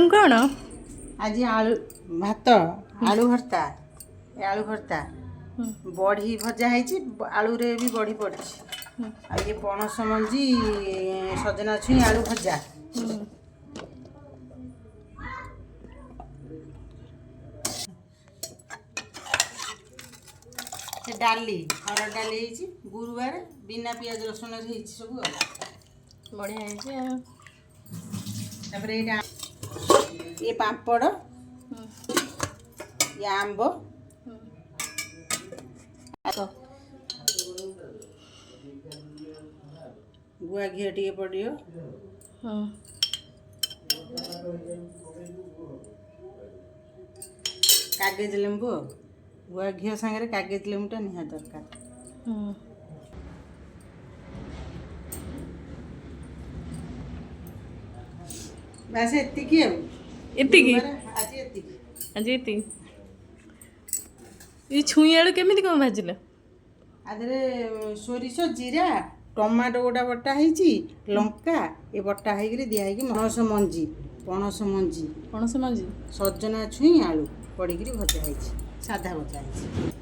Item कौन आज आलू भात आलू भर्ता आलू भर्ता बड़ी भजा है आलू रे भी बड़ी पड़ी आ ये पणस मंजी सजना छुई आलू भजा डाली हरड़ डाली है गुरुवार बिना पियाज रसुन सब बढ़िया है ये पापड़ ये आंब गुआ घी टे पड़ो कागज लेंबू गुआ घी सागर कागज लेंबूटा निहा दरकार बस एतिकी आज ये छुई आलू केमी कौन भाजिल आधे सोरिष जीरा टमाटो गोटा बटा है लंका ये बटा हो दिखाई पणस मंजी पणस मंजी सजना छुई आलू पड़ी भजा है साधा भजा है।